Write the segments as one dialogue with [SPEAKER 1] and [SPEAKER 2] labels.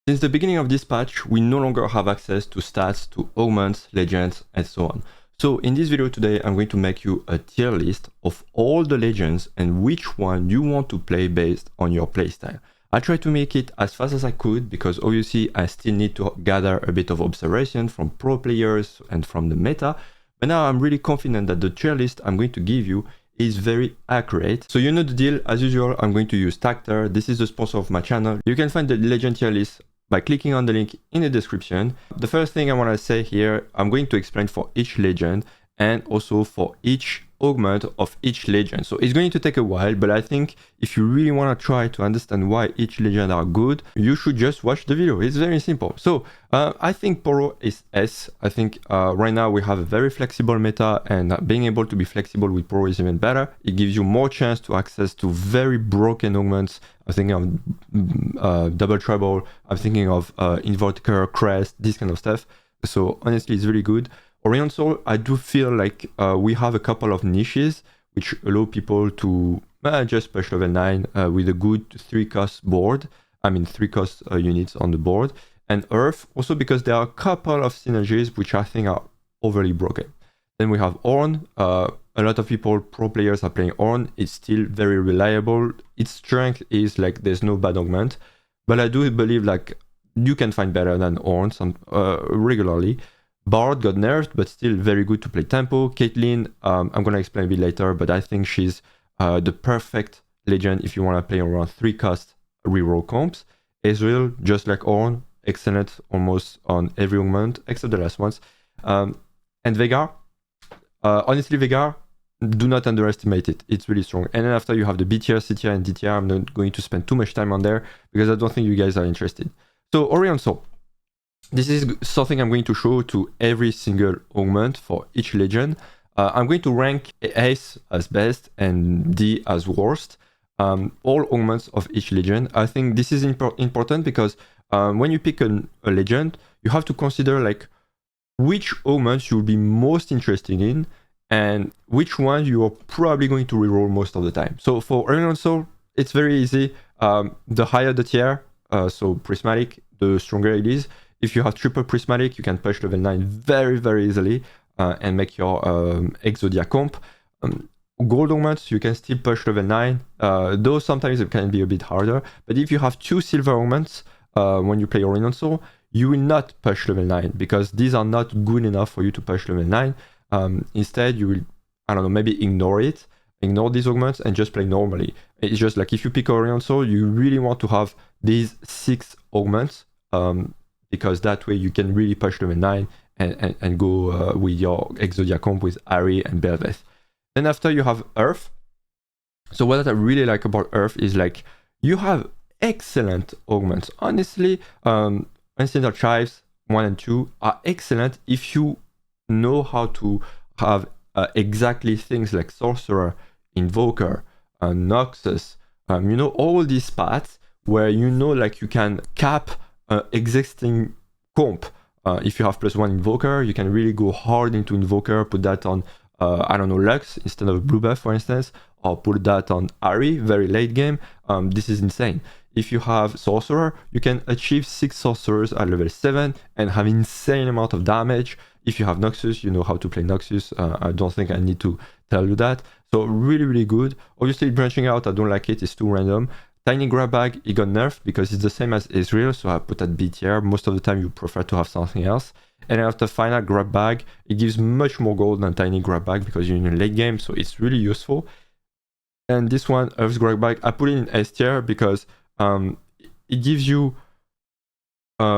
[SPEAKER 1] Since the beginning of this patch, we no longer have access to stats, to augments, legends, and so on. So in this video today, I'm going to make you a tier list of all the legends and which one you want to play based on your playstyle. I tried to make it as fast as I could because obviously I still need to gather a bit of observation from pro players and from the meta, but now I'm really confident that the tier list I'm going to give you is very accurate. So you know the deal, as usual, I'm going to use Tacter. This is the sponsor of my channel. You can find the legend tier list by clicking on the link in the description. The first thing I want to say here, I'm going to explain for each legend and also for each augment of each legend. So it's going to take a while, but I think if you really want to try to understand why each legend are good, you should just watch the video. It's very simple. So I think Poro is S. I think right now we have a very flexible meta, and being able to be flexible with Poro is even better. It gives you more chance to access to very broken augments. I'm thinking of double treble. I'm thinking of invoker, crest, this kind of stuff. So honestly, it's really good. Oriental, I do feel like we have a couple of niches which allow people to just push level 9 with a good 3-cost board. I mean 3-cost units on the board. And Earth, also because there are a couple of synergies which I think are overly broken. Then we have Orn. A lot of people, pro players, are playing Orn. It's still very reliable. Its strength is like there's no bad augment. But I do believe like you can find better than Orn regularly. Bard got nerfed, but still very good to play tempo. Caitlyn, I'm going to explain a bit later, but I think she's the perfect legend if you want to play around 3-cost reroll comps. Ezreal, just like Orn, excellent almost on every augment, except the last ones. And Veigar, honestly, Veigar, do not underestimate it. It's really strong. And then after you have the B tier, C tier, and D tier. I'm not going to spend too much time on there because I don't think you guys are interested. So Oriental. This is something I'm going to show to every single augment for each legend. I'm going to rank S as best and D as worst. All augments of each legend. I think this is important because when you pick a legend, you have to consider like which augments you'll be most interested in and which one you are probably going to reroll most of the time. So for Oriental, it's very easy. The higher the tier, so prismatic, the stronger it is. If you have triple prismatic, you can push level 9 very, very easily and make your Exodia comp. Gold augments, you can still push level 9, though sometimes it can be a bit harder. But if you have 2 silver augments when you play Oriental, you will not push level 9 because these are not good enough for you to push level 9. Instead, you will, I don't know, maybe ignore it, ignore these augments and just play normally. It's just like if you pick Oriental, you really want to have these 6 augments. Because that way you can really push level 9 and go with your Exodia comp with Ari and Belveth. Then after you have Earth. So what I really like about Earth is like you have excellent augments. Honestly, Ancient Archives 1 and 2 are excellent if you know how to have exactly things like Sorcerer, Invoker, Noxus, you know, all these paths where you know like you can cap existing comp. If you have +1 Invoker, you can really go hard into Invoker, put that on, I don't know, Lux instead of Blue Buff, for instance, or put that on Ari, very late game. This is insane. If you have Sorcerer, you can achieve 6 Sorcerers at level 7 and have insane amount of damage. If you have Noxus, you know how to play Noxus. I don't think I need to tell you that. So really, really good. Obviously, branching out, I don't like it. It's too random. Tiny grab bag, it got nerfed because it's the same as Ezreal, so I put at B tier. Most of the time you prefer to have something else. And after final grab bag, it gives much more gold than tiny grab bag because you're in a late game, so it's really useful. And this one, Earth's grab bag, I put it in S tier because it gives you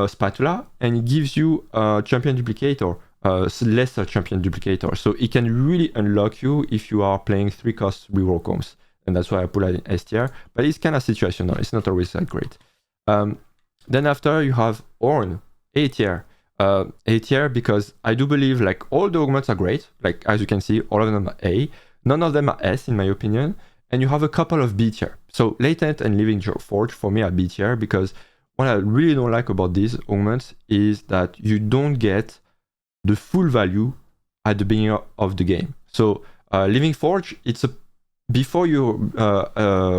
[SPEAKER 1] spatula and it gives you champion duplicator, lesser champion duplicator. So it can really unlock you if you are playing 3-cost reroll comps. And that's why I put it in S tier, but it's kind of situational. It's not always that great. Then after you have Orn, A tier. A tier because I do believe like all the augments are great. Like as you can see, all of them are A. None of them are S in my opinion. And you have a couple of B tier. So Latent and Living Forge for me are B tier because what I really don't like about these augments is that you don't get the full value at the beginning of the game. So Living Forge, it's a before you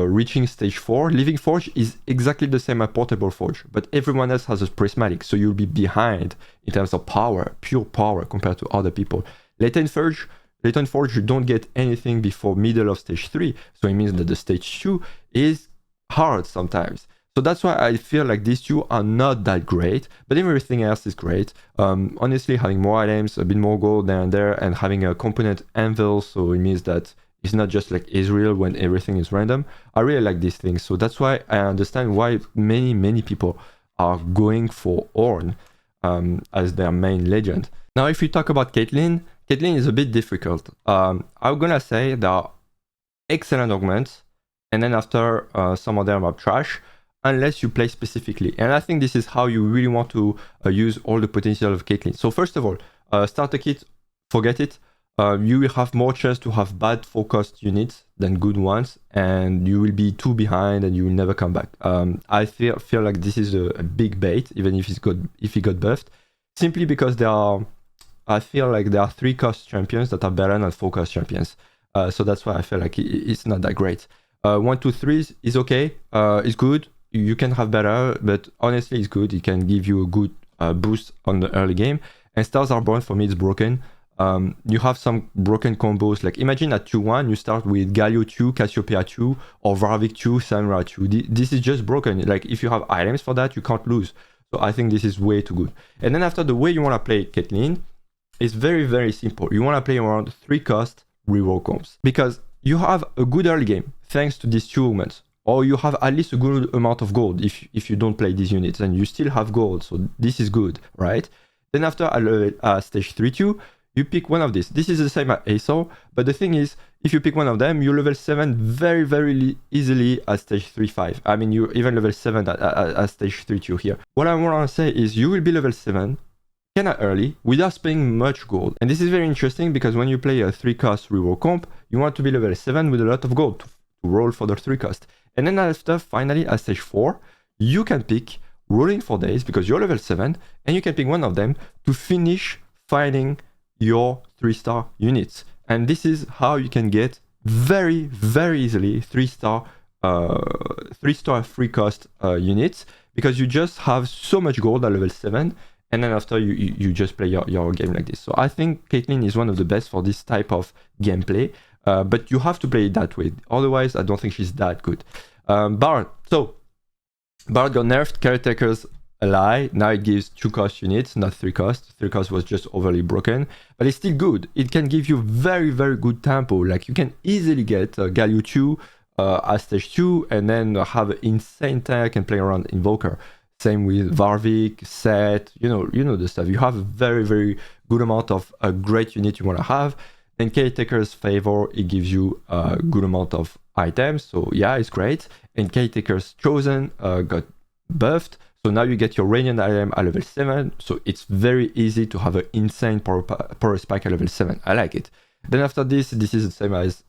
[SPEAKER 1] reaching stage 4, Living Forge is exactly the same as Portable Forge, but everyone else has a prismatic, so you'll be behind in terms of power, pure power compared to other people. Latent Forge, you don't get anything before middle of stage 3, so it means that the stage 2 is hard sometimes. So that's why I feel like these two are not that great, but everything else is great. Honestly, having more items, a bit more gold there and there, and having a component anvil, so it means that it's not just like Israel when everything is random. I really like these things, so that's why I understand why many people are going for Ornn as their main legend. Now, if we talk about Caitlyn is a bit difficult. I'm gonna say there are excellent augments, and then after some of them are trash, unless you play specifically. And I think this is how you really want to use all the potential of Caitlyn. So first of all, starter kit, forget it. You will have more chance to have bad forecast units than good ones, and you will be too behind and you will never come back. I feel like this is a big bait, even if he got buffed, simply because I feel like there are 3 cost champions that are better than 4 cost champions. So that's why I feel like it's not that great. 1, 2, 3 is okay. It's good. You can have better, but honestly, it's good. It can give you a good boost on the early game. And Stars Are Born, for me, it's broken. You have some broken combos. Like imagine at 2-1, you start with Galio 2, Cassiopeia 2, or Varvik 2, Samurai 2. This is just broken. Like if you have items for that, you can't lose. So I think this is way too good. And then after, the way you want to play Caitlyn is very, very simple. You want to play around 3 cost reroll comps, because you have a good early game thanks to these 2 augments. Or you have at least a good amount of gold if you don't play these units, and you still have gold, so this is good, right? Then after stage 3-2, you pick one of these. This is the same as Aesor, but the thing is, if you pick one of them, you level 7 very, very easily at stage 3-5. I mean, you even level 7 at stage 3-2 here. What I want to say is you will be level 7 kinda early without spending much gold. And this is very interesting because when you play a 3 cost reroll comp, you want to be level 7 with a lot of gold to roll for the 3 cost. And then after, finally, at stage 4, you can pick Rolling for Days because you're level 7, and you can pick one of them to finish fighting your 3-star units. And this is how you can get very, very easily 3-star 3 cost units, because you just have so much gold at level 7, and then after you just play your game like this. So I think Caitlyn is one of the best for this type of gameplay. But you have to play it that way. Otherwise, I don't think she's that good. Bard. So, Bard got nerfed. Caretakers a lie. Now it gives 2 cost units, not 3 cost. 3 cost was just overly broken. But it's still good. It can give you very, very good tempo. Like, you can easily get Galio 2 at stage 2, and then have an insane tech and play around Invoker. Same with Varvik, Set, you know the stuff. You have a very, very good amount of a great unit you want to have. Then Caretaker's Favor, it gives you a good amount of items, so yeah, it's great. And Caretaker's Chosen got buffed, so now you get your Radiant item at level 7, so it's very easy to have an insane power spike at level 7. I like it. Then after this is the same as,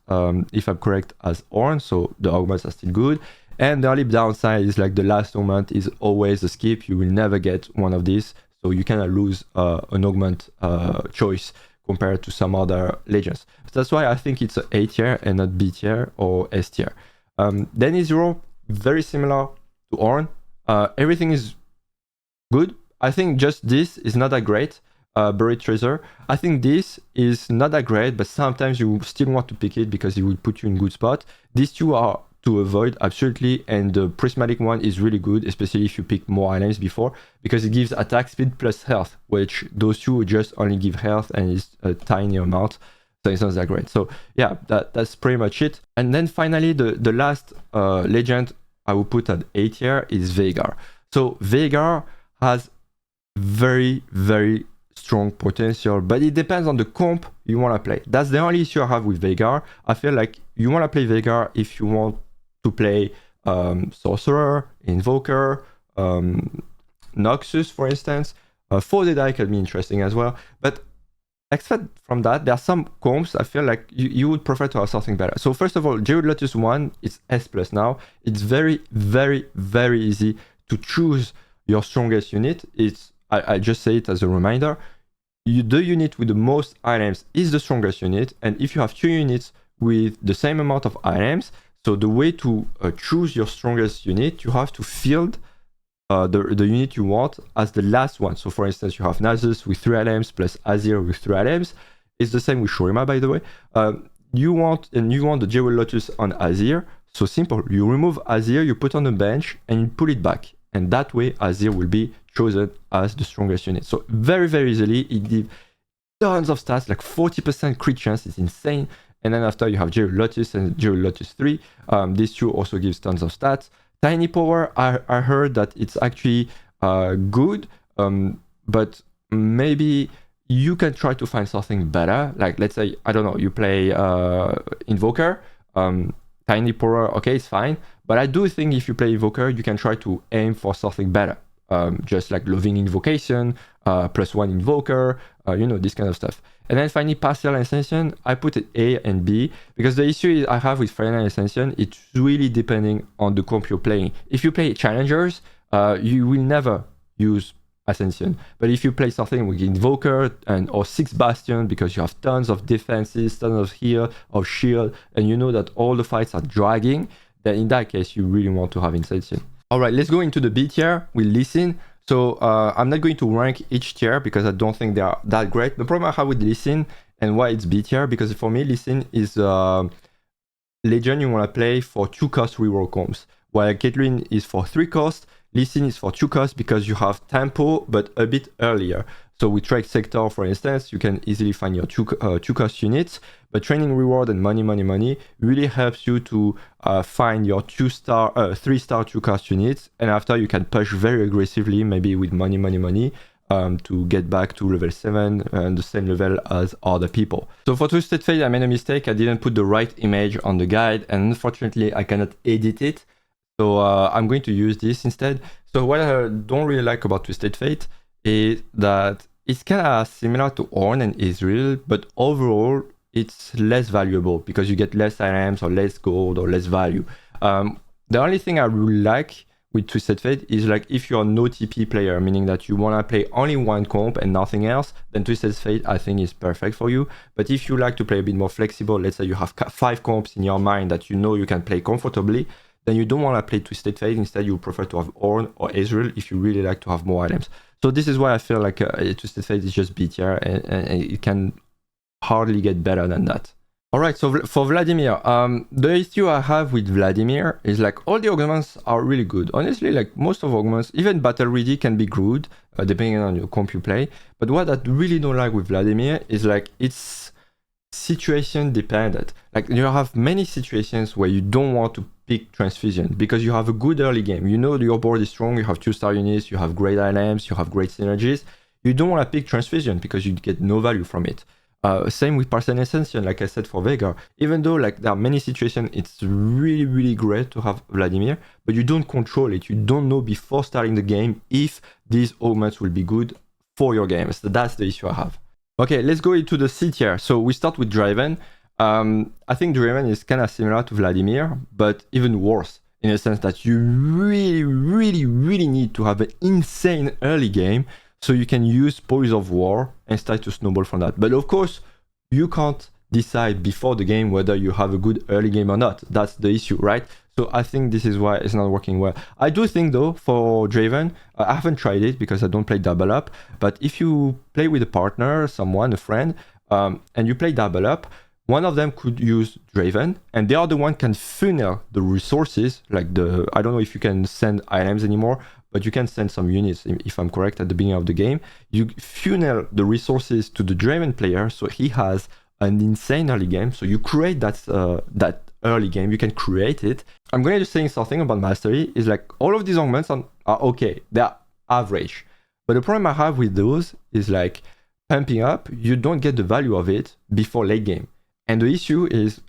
[SPEAKER 1] if I'm correct, as Ornn, so the augments are still good. And the only downside is like the last augment is always a skip. You will never get one of these, so you cannot lose an augment choice compared to some other legends. So that's why I think it's an A tier and not B tier or S tier. Then Israel, very similar to Ornn. Everything is good. I think just this is not that great. Buried Treasure. I think this is not that great, but sometimes you still want to pick it because it will put you in good spot. These two are to avoid absolutely, and the prismatic one is really good, especially if you pick more items before, because it gives attack speed plus health, which those two just only give health and is a tiny amount, so it's not that great. So yeah, that's pretty much it. And then finally the last legend I will put at A tier is Veigar. So Veigar has very, very strong potential, but it depends on the comp you want to play. That's the only issue I have with Veigar. I feel like you want to play Veigar if you want to play Sorcerer, Invoker, Noxus, for instance. 4D die can be interesting as well. But except from that, there are some comps I feel like you would prefer to have something better. So first of all, Jade Lotus 1 is S+ now. It's very, very, very easy to choose your strongest unit. I just say it as a reminder. The unit with the most items is the strongest unit, and if you have 2 units with the same amount of items. So the way to choose your strongest unit, you have to field the unit you want as the last one. So for instance, you have Nasus with 3 items plus Azir with 3 items. It's the same with Shurima, by the way. You want the Jewel Lotus on Azir. So simple, you remove Azir, you put on the bench, and you pull it back. And that way, Azir will be chosen as the strongest unit. So very, very easily, it gives tons of stats, like 40% crit chance. It's insane. And then after you have Jewel Lotus and Jewel Lotus 3. These two also gives tons of stats. Tiny Power, I heard that it's actually good, but maybe you can try to find something better. Like, let's say, I don't know, you play Invoker, Tiny Power, okay, it's fine. But I do think if you play Invoker, you can try to aim for something better. Just like Loving Invocation, +1 Invoker, this kind of stuff. And then finally, Partial Ascension, I put it A and B, because the issue I have with Final Ascension, it's really depending on the comp you're playing. If you play Challengers, you will never use Ascension. But if you play something with Invoker or 6 Bastion, because you have tons of defenses, tons of heal, of shield, and you know that all the fights are dragging, then in that case, you really want to have Ascension. All right, let's go into the B tier with Lee Sin. So I'm not going to rank each tier because I don't think they are that great. The problem I have with Lee Sin and why it's B tier, because for me, Lee Sin is Legend you want to play for 2 cost reroll combs, while Caitlyn is for 3 cost. Lee Sin is for 2 costs because you have tempo, but a bit earlier. So with Trade Sector, for instance, you can easily find your 2 cost units, but training reward and money really helps you to find your 3-star 2 cost units, and after you can push very aggressively, maybe with money, to get back to level 7 and the same level as other people. So for Twisted Fate, I made a mistake. I didn't put the right image on the guide, and unfortunately, I cannot edit it. So I'm going to use this instead. So what I don't really like about Twisted Fate is that it's kind of similar to Ornn and Israel, but overall it's less valuable because you get less items or less gold or less value. The only thing I really like with Twisted Fate is like if you're no TP player, meaning that you want to play only one comp and nothing else, then Twisted Fate I think is perfect for you. But if you like to play a bit more flexible, let's say you have 5 comps in your mind that you know you can play comfortably, then you don't want to play Twisted Fate. Instead, you prefer to have Ornn or Ezreal if you really like to have more items. So this is why I feel like Twisted Fate is just B tier, and it can hardly get better than that. All right, so for Vladimir, the issue I have with Vladimir is like all the augments are really good. Honestly, like most of augments, even Battle Ready can be good, depending on your comp you play. But what I really don't like with Vladimir is like it's situation dependent. Like you have many situations where you don't want to pick Transfusion because you have a good early game. You know your board is strong, you have 2-star units, you have great items, you have great synergies. You don't want to pick Transfusion because you get no value from it. Same with Partial Ascension, like I said for Veigar. Even though like there are many situations, it's really great to have Vladimir, but you don't control it. You don't know before starting the game if these augments will be good for your game. So that's the issue I have. Okay, let's go into the C tier. So we start with Draven. I think Draven is kind of similar to Vladimir, but even worse in the sense that you really need to have an insane early game so you can use Spoils of War and start to snowball from that. But of course, you can't decide before the game whether you have a good early game or not. That's the issue, right? So I think this is why it's not working well. I do think though, for Draven, I haven't tried it because I don't play double up, but if you play with a partner, someone, a friend, and you play double up, one of them could use Draven and the other one can funnel the resources, like I don't know if you can send items anymore, but you can send some units, if I'm correct, at the beginning of the game. You funnel the resources to the Draven player, so he has an insane early game. So you create that early game, you can create it. I'm going to say something about Mastery, is like all of these augments are okay, they're average. But the problem I have with those is like pumping up, you don't get the value of it before late game. And the issue is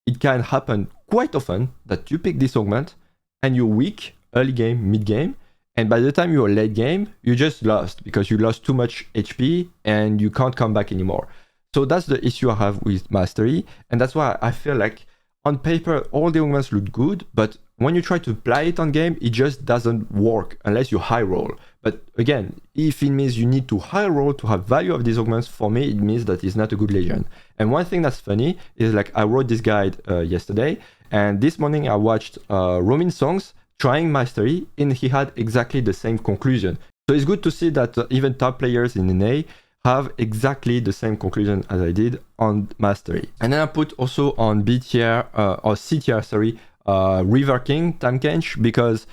[SPEAKER 1] it can happen quite often that you pick this augment and you're weak early game, mid game, and by the time you're late game, you just lost because you lost too much HP and you can't come back anymore. So that's the issue I have with Mastery, and that's why I feel like on paper, all the augments look good, but when you try to apply it on game, it just doesn't work unless you high roll. But again, if it means you need to high roll to have value of these augments, for me, it means that it's not a good legend. And one thing that's funny is like I wrote this guide yesterday, and this morning I watched Romin Songs trying mastery, and he had exactly the same conclusion. So it's good to see that even top players in NA have exactly the same conclusion as I did on mastery. And then I put also on B tier or C tier, sorry, River King, Time Kench, because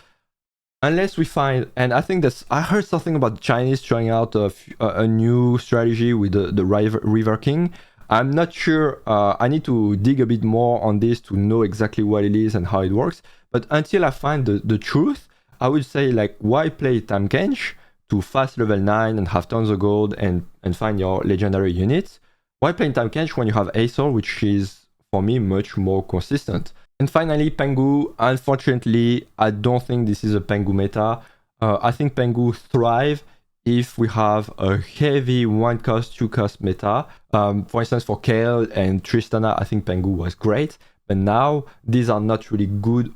[SPEAKER 1] unless we find, and I think that's, I heard something about the Chinese trying out a new strategy with the River King. I'm not sure, I need to dig a bit more on this to know exactly what it is and how it works. But until I find the truth, I would say like, why play Time Kench to fast level 9 and have tons of gold and find your legendary units? Why play Time Kench when you have Aesor, which is, for me, much more consistent? And finally, Pengu. Unfortunately, I don't think this is a Pengu meta. I think Pengu thrive if we have a heavy 1 cost, 2 cost meta. For instance, for Kale and Tristana, I think Pengu was great. But now, these are not really good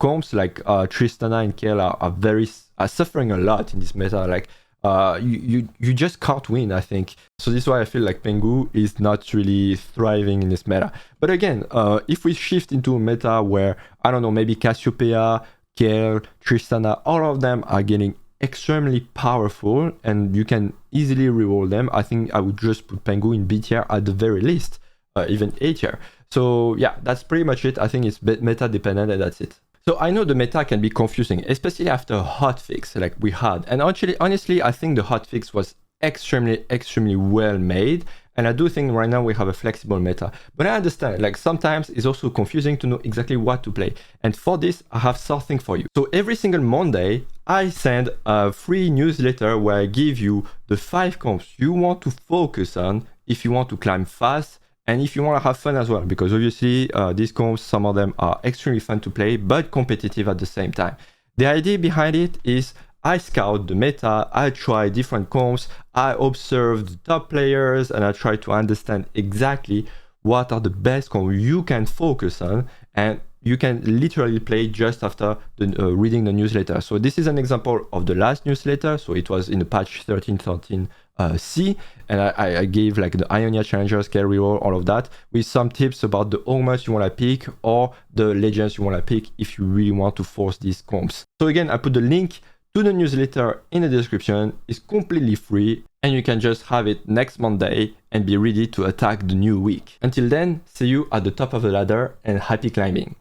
[SPEAKER 1] comps. Like Tristana and Kale are suffering a lot in this meta. Like you just can't win, I think. So this is why I feel like Pengu is not really thriving in this meta. But again, if we shift into a meta where, I don't know, maybe Cassiopeia, Kale, Tristana, all of them are getting extremely powerful and you can easily reroll them, I think I would just put Pengu in B tier at the very least, even A tier. So yeah, that's pretty much it. I think it's meta dependent and that's it. So I know the meta can be confusing, especially after a hotfix like we had. And actually, honestly, I think the hotfix was extremely well made. And I do think right now we have a flexible meta. But I understand, like sometimes it's also confusing to know exactly what to play. And for this, I have something for you. So every single Monday, I send a free newsletter where I give you the 5 comps you want to focus on if you want to climb fast and if you want to have fun as well, because obviously these comps, some of them are extremely fun to play, but competitive at the same time. The idea behind it is I scout the meta, I try different comps, I observe the top players, and I try to understand exactly what are the best comps you can focus on, and you can literally play just after reading the newsletter. So this is an example of the last newsletter. So it was in the patch 13.13 C, and I gave like the Ionia Challenger, Scale Reroll, all of that, with some tips about the augments you want to pick or the legends you want to pick if you really want to force these comps. So again, I put the link to the newsletter in the description. It's completely free and you can just have it next Monday and be ready to attack the new week. Until then, see you at the top of the ladder and happy climbing.